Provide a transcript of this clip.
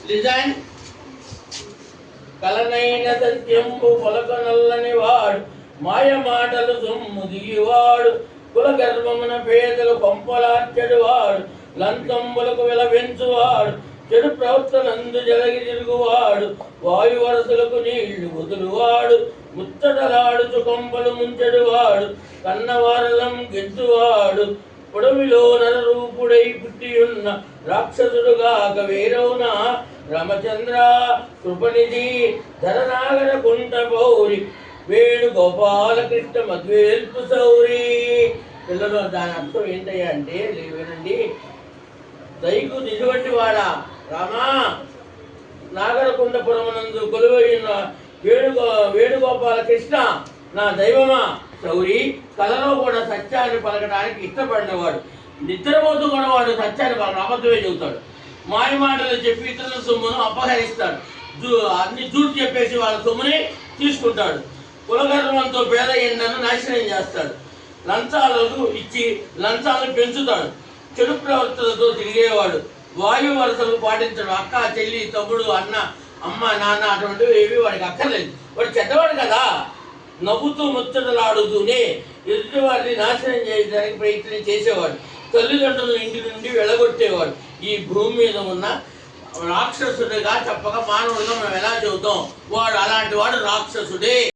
Design కలనైన సత్యంబు పొలకనల్లని వాడు మాయ మాటలు సొమ్ము దిగివాడు కుల గర్భమున పేదలు కొంపలార్చెడు వాడు లంకంబులకు వెలవెంచువాడు చెడు ప్రవర్తనందు జలగి తిరుగువాడు వాయు వరసలకు నీళ్లు వదులువాడు ముచ్చటలాడుచు కొంపలు ముంచెడువాడు కన్నవారలం గెంచువాడు పొడవిలో నరరూపుడై పుట్టియున్న రాక్షసుడుగాక వేరవున రామచంద్ర కృపనిధి ధరనాగర కుంట పౌరి వేణు గోపాలకృష్ణ మధ్వేల్పు సౌరి. పిల్లలు దాని అర్థం ఏంటయ్యా అంటే వినండి. దైకు నిజవంటి వాడా రామా నాగరకుండపురమునందు కొలువైన వేణుగోపాల కృష్ణ నా దైవమా సౌరి కలలో కూడా సత్యాన్ని పలకడానికి ఇష్టపడినవాడు. నిద్రపోతూ కూడా వాడు సత్యాన్ని పలక అబద్ధమే చెబుతాడు. మాయ మాటలు చెప్పి ఇతరుల సొమ్మును అపహరిస్తాడు. అన్ని జూటు చెప్పేసి వాళ్ళ సొమ్ముని తీసుకుంటాడు. కులగర్వంతో పేద ఎండను నాశనం చేస్తాడు. లంచాలను ఇచ్చి లంచాలను పెంచుతాడు. చెడు ప్రవర్తనతో తిరిగేవాడు. వాయు వరుసలు పాటించడు. అక్క చెల్లి తమ్ముడు అన్న అమ్మ నాన్న అటువంటివి ఏవి వాడికి అక్కర్లేదు. వాడు చెడ్డవాడు కదా. నవ్వుతూ ముచ్చటలాడుతూనే ఎదుటి వారిని నాశనం చేయడానికి ప్రయత్నం చేసేవాడు. తల్లిదండ్రులు ఇంటి నుండి వెళ్ళగొట్టేవాడు. ఈ భూమి మీద ఉన్న రాక్షసుడిగా చెప్పక మానవుడిగా మేము ఎలా చెబుతాం? వాడు అలాంటి వాడు రాక్షసుడే.